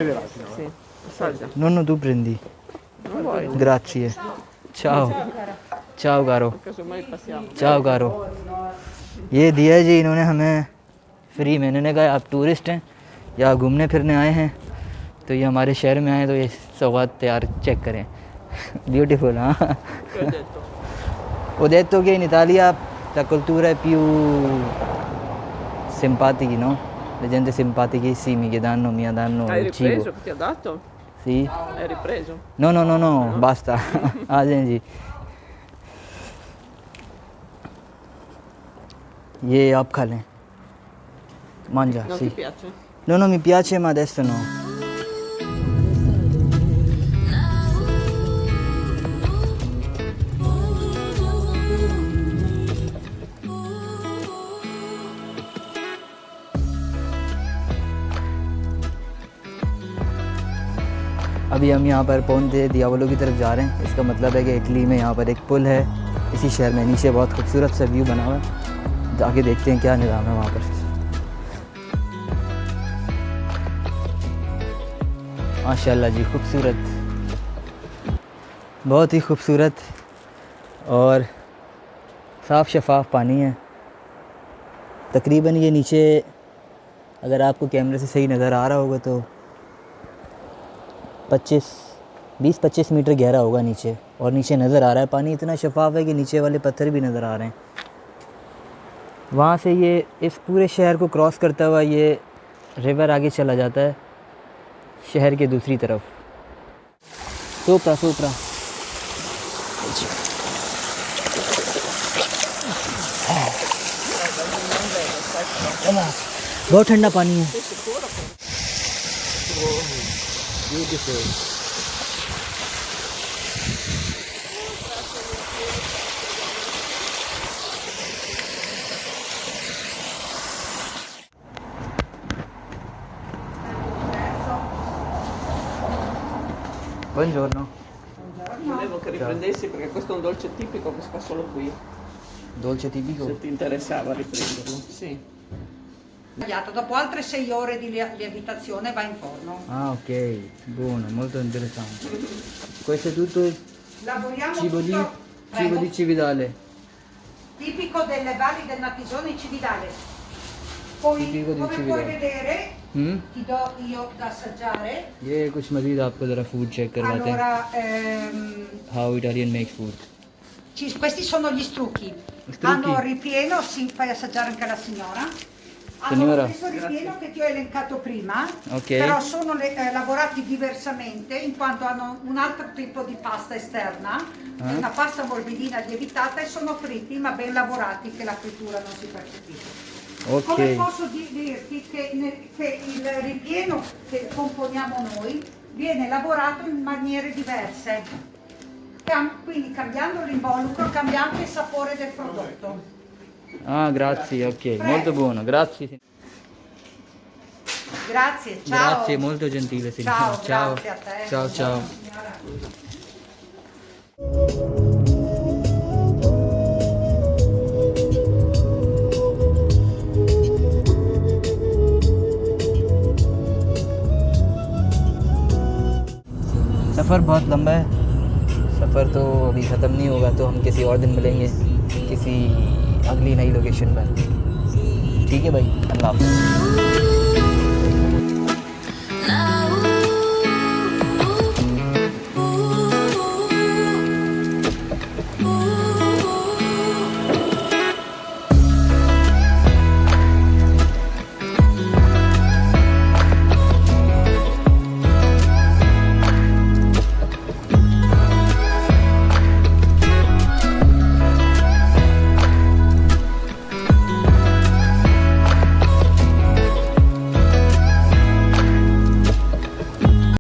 Sì, assaggia. Nonno, tu prendi. Non vuoi? Grazie. Ciao. Ciao caro. Casomai passiamo. ciao caro. ये दिया जी इन्होंने हमें फ्री में। इन्होंने कहा आप टूरिस्ट हैं या घूमने फिरने आए हैं तो ये हमारे शहर में आए तो ये सौगात तैयार चेक करें। ब्यूटीफुल हाँ। Che ho detto? Ho detto che in Italia la cultura è più simpatica, no? La gente simpaticissimi che danno, mi danno Hai il cibo. ripreso che ti ha dato? Sì? Hai ripreso? No, no, no, no, basta. आ जाएं जी। ये आप खा लें। Mangia, Non sì. ti piace? No, no, mi piace ma adesso no. अभी हम यहाँ पर पोंते दियावलो की तरफ जा रहे हैं। इसका मतलब है कि इटली में यहाँ पर एक पुल है इसी शहर में। नीचे बहुत खूबसूरत सा व्यू बना हुआ है, जाके देखते हैं क्या निज़ाम है वहाँ पर। माशाल्लाह जी, खूबसूरत, बहुत ही खूबसूरत और साफ़ शफाफ पानी है। तकरीबन ये नीचे अगर आपको कैमरे से सही नज़र आ रहा होगा तो 20-25 मीटर गहरा होगा नीचे, और नीचे नज़र आ रहा है पानी इतना शफाफ है कि नीचे वाले पत्थर भी नज़र आ रहे हैं। वहाँ से ये इस पूरे शहर को क्रॉस करता हुआ ये रिवर आगे चला जाता है शहर के दूसरी तरफ। सोपरा सोपरा बहुत ठंडा पानी है। Buongiorno. Volevo che riprendessi perché questo è un dolce tipico che si fa solo qui. Dolce tipico? Se ti interessava riprenderlo. Sì. Dopo altre 6 ore di lievitazione va in forno. Ah, ok, buono, molto interessante. Questo è tutto Lavoriamo cibo di, tutto, cibo prego, di Cividale. tipico delle valli del Natisone in Cividale. Poi, Tipico di come Cividale. puoi vedere, hmm ti do io da assaggiare. ये कुछ मज़ीद आपको ज़रा food check करवाते हैं। Allora, how Italian makes food. questi sono gli strucchi. Strucchi. Hanno il ripieno, sì, fai assaggiare anche alla signora. Hanno Signora. lo stesso ripieno che ti ho elencato prima, Ok. però sono lavorati diversamente in quanto hanno un altro tipo di pasta esterna, è una pasta morbidina lievitata, e sono fritti ma ben lavorati, che la frittura non si percepisce. Come Ok, posso dirti che il ripieno che componiamo noi viene lavorato in maniere diverse, quindi cambiando l'involucro cambia anche il sapore del prodotto. ah grazie, ok, molto buono, grazie. Grazie, ciao. Grazie, molto gentile signora. Ciao, grazie a te. Ciao, ciao. सफ़र बहुत लंबा है, सफ़र तो अभी ख़त्म नहीं होगा, तो हम किसी और दिन मिलेंगे किसी अगली नई लोकेशन पर। ठीक है भाई, अल्लाह हाफ़िज़।